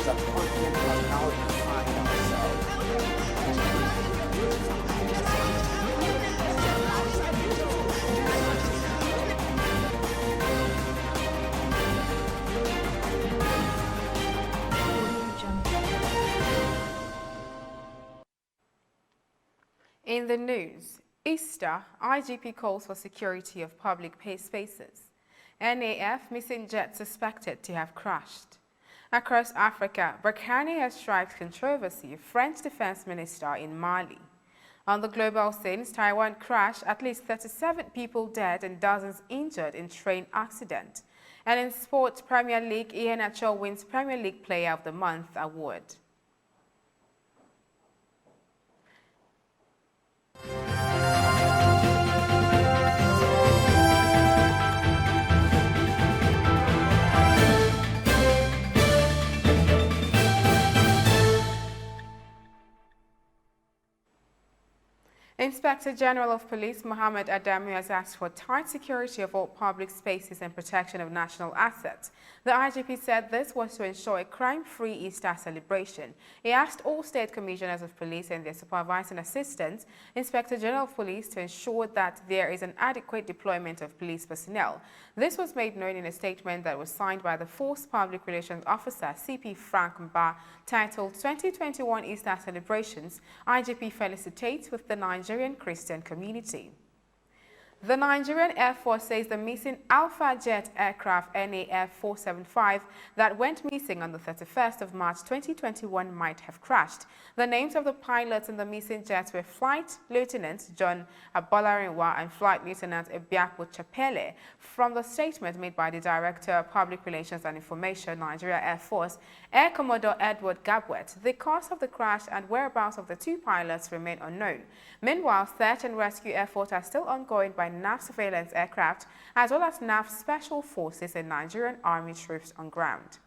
as a continent has now defined In the news, Easter, IGP calls for security of public spaces. NAF missing jet suspected to have crashed. Across Africa, Barkhane has strikes controversy, French defense minister in Mali. On the global scenes, Taiwan crash, at least 37 people dead and dozens injured in train accident. And in sports, Premier League, Iheanacho wins Premier League Player of the Month award. Inspector General of Police Mohammed Adamu has asked for tight security of all public spaces and protection of national assets. The IGP said this was to ensure a crime-free Easter celebration. He asked all state commissioners of police and their supervising assistants, Inspector General of Police, to ensure that there is an adequate deployment of police personnel. This was made known in a statement that was signed by the Force Public Relations Officer, CP Frank Mba, titled 2021 Easter Celebrations. IGP felicitates with the Nigerian Christian community. The Nigerian Air Force says the missing Alpha Jet aircraft NAF 475 that went missing on the 31st of March 2021 might have crashed. The names of the pilots in the missing jets were Flight Lieutenant John Abolarinwa and Flight Lieutenant Ebiapo Chapele. From the statement made by the Director of Public Relations and Information, Nigeria Air Force, Air Commodore Edward Gabwet, the cause of the crash and whereabouts of the two pilots remain unknown. Meanwhile, search and rescue efforts are still ongoing by NAF surveillance aircraft, as well as NAF Special Forces and Nigerian Army troops on ground.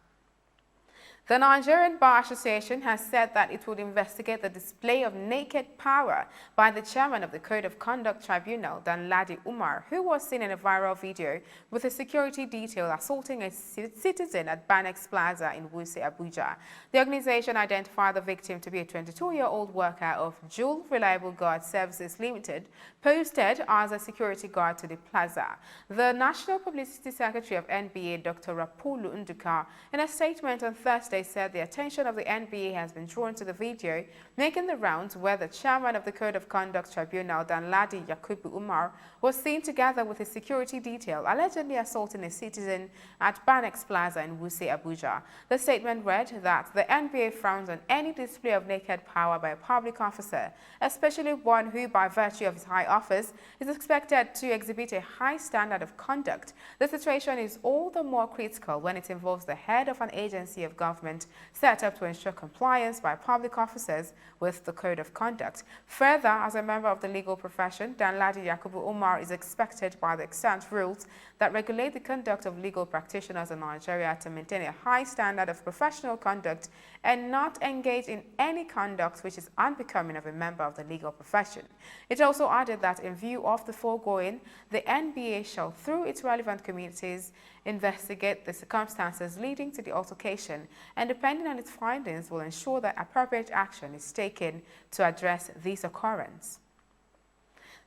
The Nigerian Bar Association has said that it would investigate the display of naked power by the chairman of the Code of Conduct Tribunal, Danladi Umar, who was seen in a viral video with a security detail assaulting a citizen at Banex Plaza in Wuse, Abuja. The organization identified the victim to be a 22-year-old worker of Jewel Reliable Guard Services Limited, posted as a security guard to the plaza. The National Publicity Secretary of NBA, Dr. Rapulu Nduka, in a statement on Thursday, said the attention of the NBA has been drawn to the video making the rounds where the chairman of the Code of Conduct Tribunal, Danladi Yakubu Umar, was seen together with a security detail allegedly assaulting a citizen at Banex Plaza in Wuse, Abuja. The statement read that the NBA frowns on any display of naked power by a public officer, especially one who, by virtue of his high office, is expected to exhibit a high standard of conduct. The situation is all the more critical when it involves the head of an agency of government set up to ensure compliance by public officers with the Code of Conduct. Further, as a member of the legal profession, Danladi Yakubu Umar is expected by the extant rules that regulate the conduct of legal practitioners in Nigeria to maintain a high standard of professional conduct and not engage in any conduct which is unbecoming of a member of the legal profession. It also added that in view of the foregoing, the NBA shall, through its relevant committees, investigate the circumstances leading to the altercation and, depending on its findings, will ensure that appropriate action is taken to address this occurrence.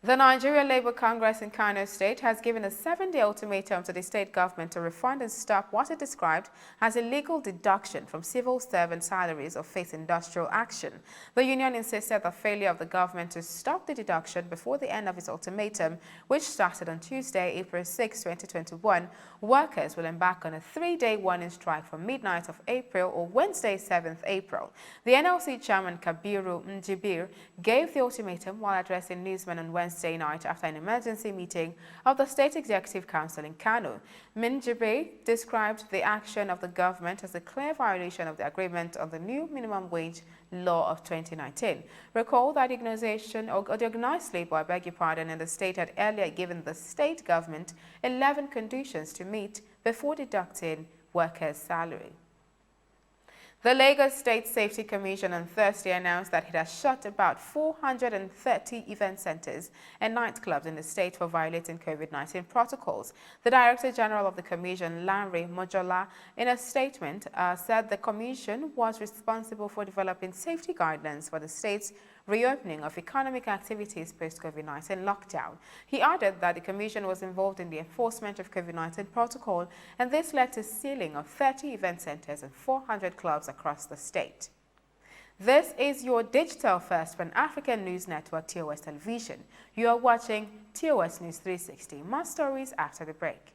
The Nigeria Labour Congress in Kano State has given a 7-day ultimatum to the state government to refund and stop what it described as a legal deduction from civil servant salaries or face industrial action. The union insisted the failure of the government to stop the deduction before the end of its ultimatum, which started on Tuesday, April 6, 2021. Workers will embark on a 3-day warning strike from midnight of April or Wednesday, 7th April. The NLC chairman Kabiru Njibir gave the ultimatum while addressing newsmen on Wednesday night after an emergency meeting of the State Executive Council in Kano. Minjibe described the action of the government as a clear violation of the agreement on the new minimum wage law of 2019. Recall that the organization, or the organized labor, in the state had earlier given the state government 11 conditions to meet before deducting workers' salary. The Lagos State Safety Commission on Thursday announced that it has shut about 430 event centers and nightclubs in the state for violating COVID-19 protocols. The Director General of the Commission, Lanre Mojola, in a statement said the Commission was responsible for developing safety guidelines for the state's reopening of economic activities post-COVID-19 lockdown. He added that the Commission was involved in the enforcement of COVID-19 protocol, and this led to sealing of 30 event centers and 400 clubs across the state. This is your digital first Pan-African news network, TOS Television. You are watching TOS News 360. More stories after the break.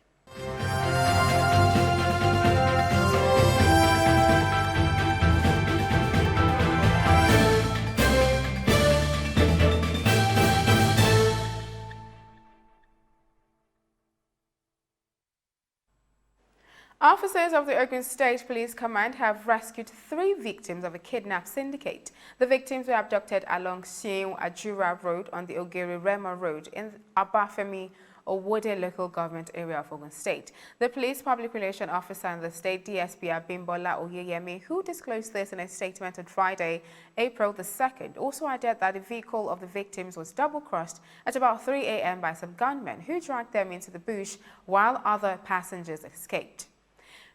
Officers of the Ogun State Police Command have rescued 3 victims of a kidnap syndicate. The victims were abducted along Seun Ajura Road on the Ogeri-Rema Road in Abafemi, Owode local government area of Ogun State. The police public relations officer in the state, DSP Abimbola Oyeyemi, who disclosed this in a statement on Friday, April the 2nd, also added that the vehicle of the victims was double-crossed at about 3 a.m. by some gunmen who dragged them into the bush while other passengers escaped.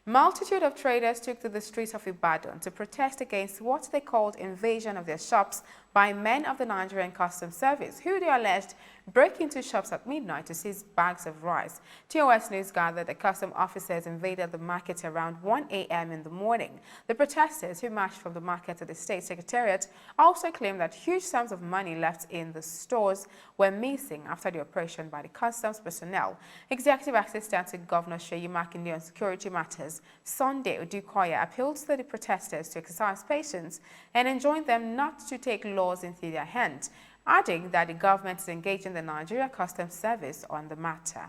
Multitude of traders took to the streets of Ibadan to protest against what they called invasion of their shops by men of the Nigerian Customs Service, who they alleged broke into shops at midnight to seize bags of rice. TOS News gathered that custom officers invaded the market around 1 a.m. in the morning. The protesters, who marched from the market to the state secretariat, also claimed that huge sums of money left in the stores were missing after the operation by the customs personnel. Executive Assistant to Governor Seyi Makinde on security matters, Sunday Odukoya, appealed to the protesters to exercise patience and enjoined them not to take laws into their hands, adding that the government is engaging the Nigeria Customs Service on the matter.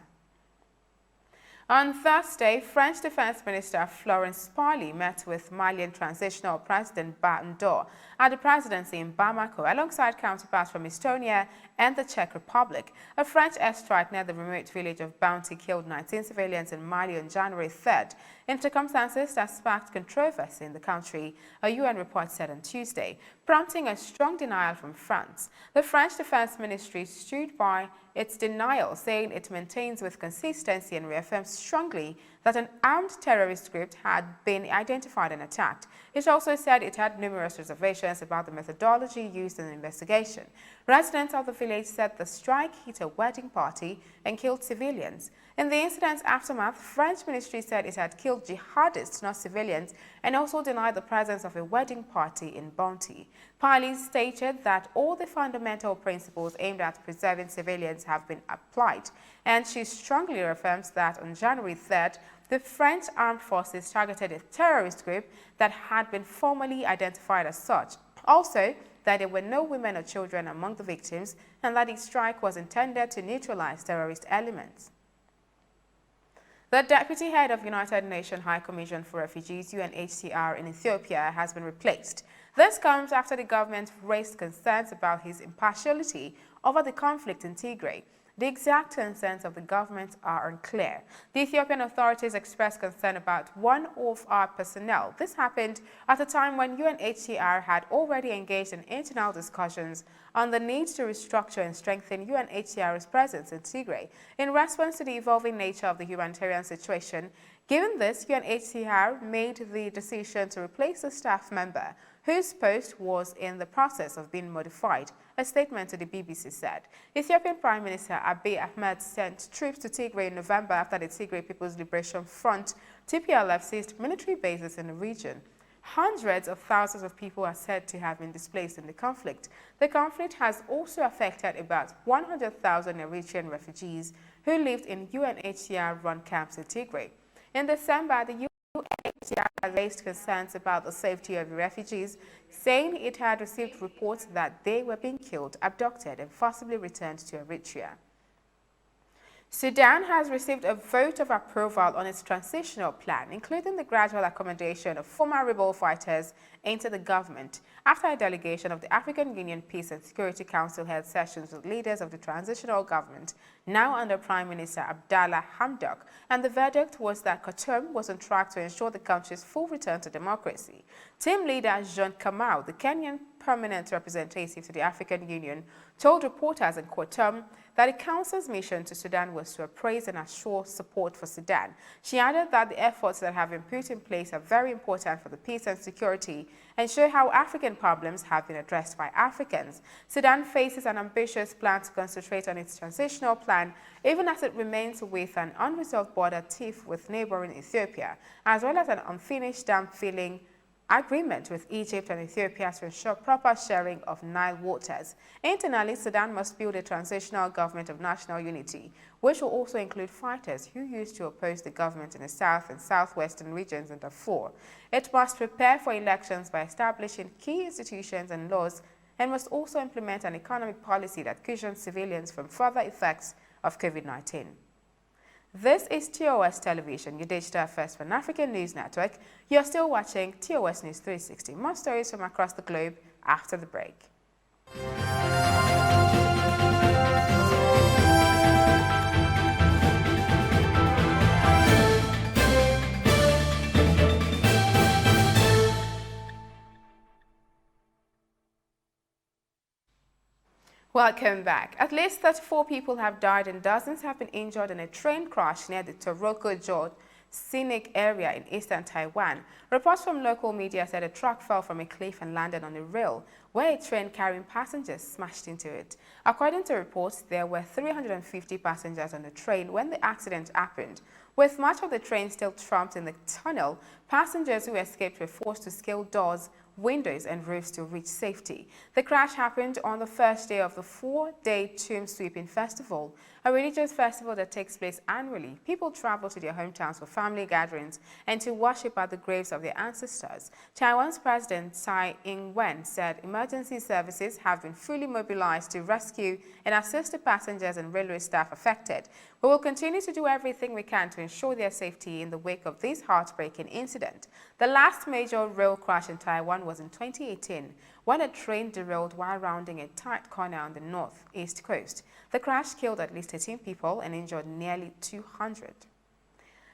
On Thursday, French Defense Minister Florence Parly met with Malian Transitional President Ba Ndour at the presidency in Bamako alongside counterparts from Estonia and the Czech Republic. A French airstrike near the remote village of Bounty killed 19 civilians in Mali on January 3rd, in circumstances that sparked controversy in the country, a UN report said on Tuesday, prompting a strong denial from France. The French Defense Ministry stood by its denial, saying it maintains with consistency and reaffirms strongly that an armed terrorist group had been identified and attacked. It also said it had numerous reservations about the methodology used in the investigation. Residents of the village said the strike hit a wedding party and killed civilians. In the incident's aftermath, French ministry said it had killed jihadists, not civilians, and also denied the presence of a wedding party in Bounty. Parly stated that all the fundamental principles aimed at preserving civilians have been applied, and she strongly reaffirms that on January 3rd, the French armed forces targeted a terrorist group that had been formally identified as such. Also, that there were no women or children among the victims, and that the strike was intended to neutralize terrorist elements. The deputy head of United Nations High Commission for Refugees, UNHCR, in Ethiopia has been replaced. This comes after the government raised concerns about his impartiality over the conflict in Tigray. The exact concerns of the government are unclear. The Ethiopian authorities expressed concern about one of our personnel. This happened at a time when UNHCR had already engaged in internal discussions on the need to restructure and strengthen UNHCR's presence in Tigray in response to the evolving nature of the humanitarian situation. Given this, UNHCR made the decision to replace a staff member whose post was in the process of being modified, a statement to the BBC said. Ethiopian Prime Minister Abiy Ahmed sent troops to Tigray in November after the Tigray People's Liberation Front, TPLF, seized military bases in the region. Hundreds of thousands of people are said to have been displaced in the conflict. The conflict has also affected about 100,000 Eritrean refugees who lived in UNHCR-run camps in Tigray. In December, the UNHCR has raised concerns about the safety of the refugees, saying it had received reports that they were being killed, abducted, and forcibly returned to Eritrea. Sudan has received a vote of approval on its transitional plan, including the gradual accommodation of former rebel fighters into the government, after a delegation of the African Union Peace and Security Council held sessions with leaders of the transitional government now under Prime Minister Abdallah Hamdok, and the verdict was that Khartoum was on track to ensure the country's full return to democracy. Team leader Jean Kamau, the Kenyan permanent representative to the African Union, told reporters in Khartoum that the Council's mission to Sudan was to appraise and assure support for Sudan. She added that the efforts that have been put in place are very important for the peace and security and show how African problems have been addressed by Africans. Sudan faces an ambitious plan to concentrate on its transitional plan, even as it remains with an unresolved border tiff with neighboring Ethiopia, as well as an unfinished dam filling agreement with Egypt and Ethiopia to ensure proper sharing of Nile waters. Internally, Sudan must build a transitional government of national unity, which will also include fighters who used to oppose the government in the south and southwestern regions in Darfur. It must prepare for elections by establishing key institutions and laws, and must also implement an economic policy that cushions civilians from further effects of COVID-19. This is TOS Television, your digital first Pan-African news network. You're still watching TOS News 360. More stories from across the globe after the break. Welcome back. At least 34 people have died and dozens have been injured in a train crash near the Toroko-Jor scenic area in eastern Taiwan. Reports from local media said a truck fell from a cliff and landed on a rail, where a train carrying passengers smashed into it. According to reports, there were 350 passengers on the train when the accident happened. With much of the train still trapped in the tunnel, passengers who escaped were forced to scale doors, windows and roofs to reach safety. The crash happened on the first day of the 4-day Tomb Sweeping Festival, a religious festival that takes place annually. People travel to their hometowns for family gatherings and to worship at the graves of their ancestors. Taiwan's President Tsai Ing-wen said emergency services have been fully mobilized to rescue and assist the passengers and railway staff affected. We will continue to do everything we can to ensure their safety in the wake of this heartbreaking incident. The last major rail crash in Taiwan was in 2018, when a train derailed while rounding a tight corner on the northeast coast. The crash killed at least 13 people and injured nearly 200.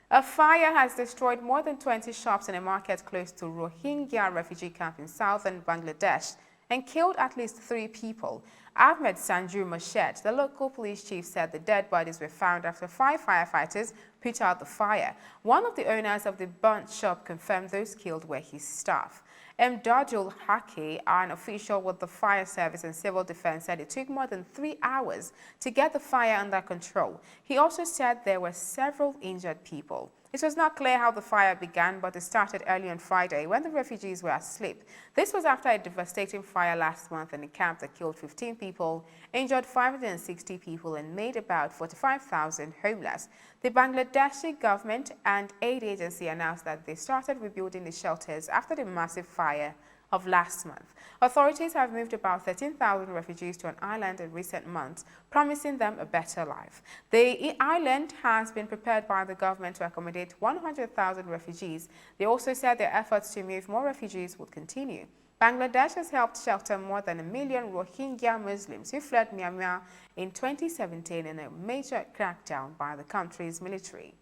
A fire has destroyed more than 20 shops in a market close to Rohingya refugee camp in southern Bangladesh and killed at least 3 people. Ahmed Sanju Moshed, the local police chief, said the dead bodies were found after 5 firefighters put out the fire. One of the owners of the burnt shop confirmed those killed were his staff. Mdadul Haki, an official with the fire service and civil defense, said it took more than 3 hours to get the fire under control. He also said there were several injured people. It was not clear how the fire began, but it started early on Friday when the refugees were asleep. This was after a devastating fire last month in a camp that killed 15 people, injured 560 people, and made about 45,000 homeless. The Bangladeshi government and aid agency announced that they started rebuilding the shelters after the massive fire of last month. Authorities have moved about 13,000 refugees to an island in recent months, promising them a better life. The island has been prepared by the government to accommodate 100,000 refugees. They also said their efforts to move more refugees would continue. Bangladesh has helped shelter more than 1 million Rohingya Muslims who fled Myanmar in 2017 in a major crackdown by the country's military.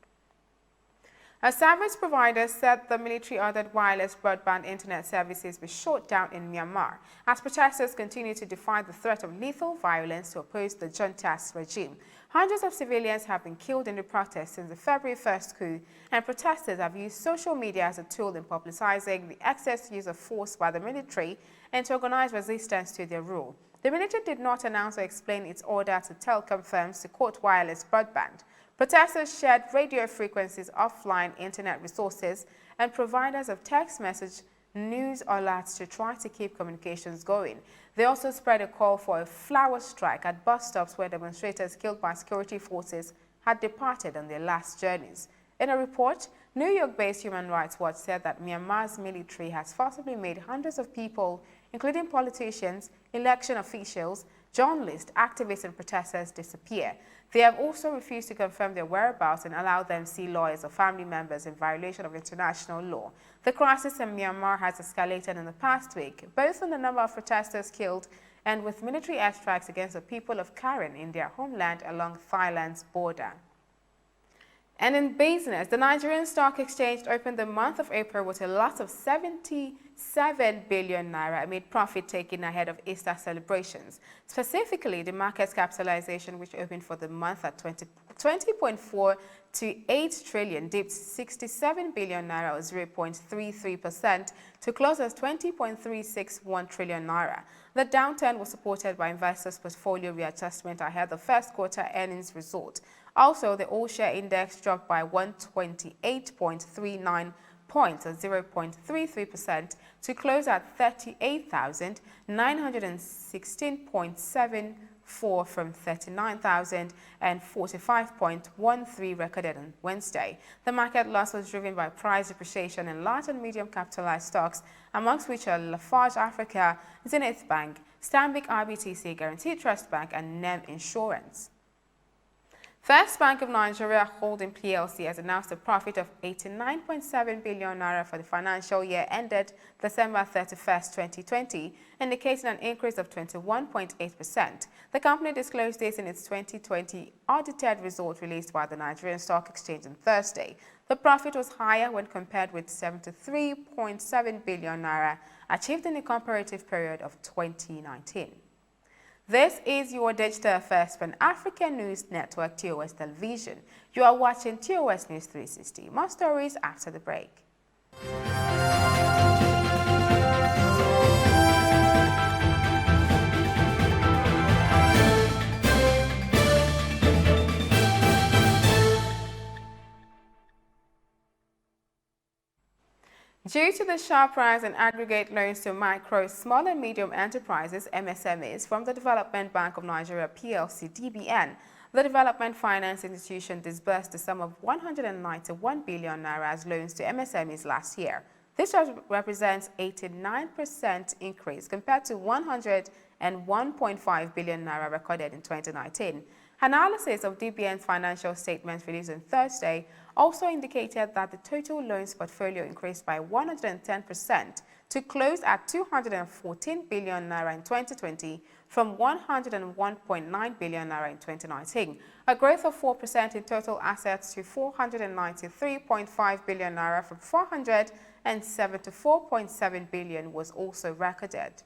A service provider said the military ordered wireless broadband internet services be shut down in Myanmar as protesters continue to defy the threat of lethal violence to oppose the junta's regime. Hundreds of civilians have been killed in the protests since the February 1st coup, and protesters have used social media as a tool in publicizing the excess use of force by the military and to organize resistance to their rule. The military did not announce or explain its order to telecom firms to quote wireless broadband. Protesters shared radio frequencies, offline internet resources, and providers of text message news alerts to try to keep communications going. They also spread a call for a flower strike at bus stops where demonstrators killed by security forces had departed on their last journeys. In a report, New York-based Human Rights Watch said that Myanmar's military has forcibly made hundreds of people, including politicians, election officials, journalists, activists, and protesters disappear. They have also refused to confirm their whereabouts and allow them to see lawyers or family members in violation of international law. The crisis in Myanmar has escalated in the past week, both in the number of protesters killed and with military airstrikes against the people of Karen in their homeland along Thailand's border. And in business, the Nigerian Stock Exchange opened the month of April with a loss of 77 billion naira amid profit taking ahead of Easter celebrations. Specifically, the market's capitalization, which opened for the month at 20.4 to 8 trillion, dipped 67 billion naira or 0.33% to close as 20.361 trillion naira. The downturn was supported by investors' portfolio readjustment ahead of the first quarter earnings result. Also, the all-share index dropped by 128.39 points or 0.33% to close at 38,916.74 from 39,045.13 recorded on Wednesday. The market loss was driven by price depreciation in large and medium capitalized stocks, amongst which are Lafarge Africa, Zenith Bank, Stanbic IBTC, Guaranty Trust Bank, and NEM Insurance. First Bank of Nigeria Holding PLC has announced a profit of 89.7 billion naira for the financial year ended December 31st, 2020, indicating an increase of 21.8%. The company disclosed this in its 2020 audited result released by the Nigerian Stock Exchange on Thursday. The profit was higher when compared with 73.7 billion naira achieved in the comparative period of 2019. This is your digital first Pan-African News Network, TOS Television. You are watching TOS News 360. More stories after the break. Due to the sharp rise in aggregate loans to micro, small and medium enterprises, MSMEs, from the Development Bank of Nigeria PLC, DBN, the Development Finance Institution disbursed the sum of 191 billion naira as loans to MSMEs last year. This represents 89% increase compared to 101.5 billion naira recorded in 2019. Analysis of DBN's financial statements released on Thursday also indicated that the total loans portfolio increased by 110% to close at 214 billion naira in 2020 from 101.9 billion naira in 2019. A growth of 4% in total assets to 493.5 billion naira from 474.7 billion was also recorded.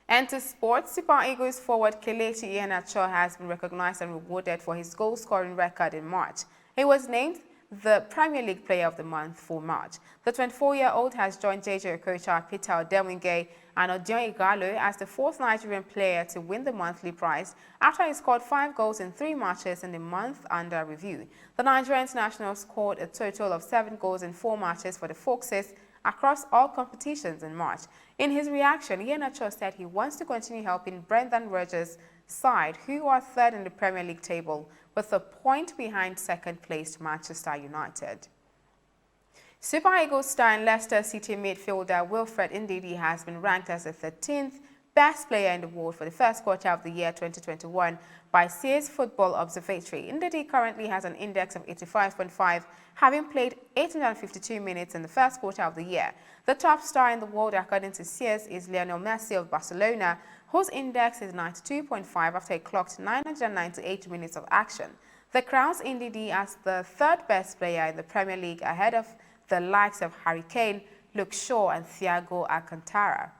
And to sports, Super Eagles forward Kelechi Iheanacho has been recognized and rewarded for his goal-scoring record in March. He was named the Premier League Player of the Month for March. The 24-year-old has joined JJ Okocha, Peter Odemwingie, and Odion Igalo as the fourth Nigerian player to win the monthly prize after he scored 5 goals in 3 matches in the month under review. The Nigerian international scored a total of 7 goals in 4 matches for the Foxes across all competitions in March. In his reaction, Iheanacho said he wants to continue helping Brendan Rodgers' side, who are third in the Premier League table, with a point behind second-placed Manchester United. Super Eagles star and Leicester City midfielder Wilfred Ndidi has been ranked as the 13th best player in the world for the first quarter of the year 2021 by Sears Football Observatory. Ndidi currently has an index of 85.5, having played 852 minutes in the first quarter of the year. The top star in the world, according to Sears, is Lionel Messi of Barcelona, whose index is 92.5 after he clocked 998 minutes of action. The crowns Ndidi as the third best player in the Premier League ahead of the likes of Harry Kane, Luke Shaw and Thiago Alcantara.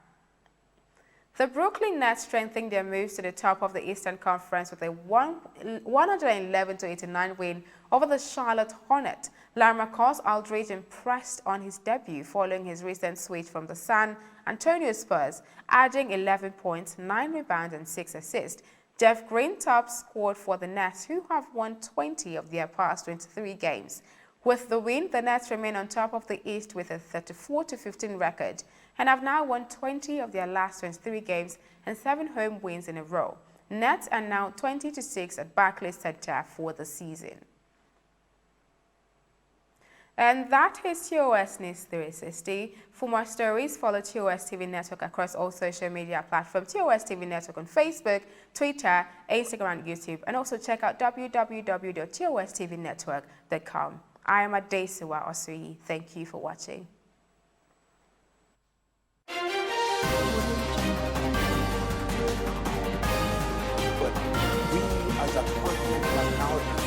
The Brooklyn Nets strengthened their moves to the top of the Eastern Conference with a 111-89 win over the Charlotte Hornets. LaMarcus Aldridge impressed on his debut following his recent switch from the San Antonio Spurs, adding 11 points, 9 rebounds and 6 assists. Jeff Green top scored for the Nets, who have won 20 of their past 23 games. With the win, the Nets remain on top of the East with a 34-15 record and have now won 20 of their last 23 games and 7 home wins in a row. Nets are now 20-6 at Barclays Center for the season. And that is TOS News 360. For more stories, follow TOS TV Network across all social media platforms. TOS TV Network on Facebook, Twitter, Instagram, and YouTube. And also check out www.tostvnetwork.com. I am Adesuwa Osuyi. Thank you for watching. the continental technology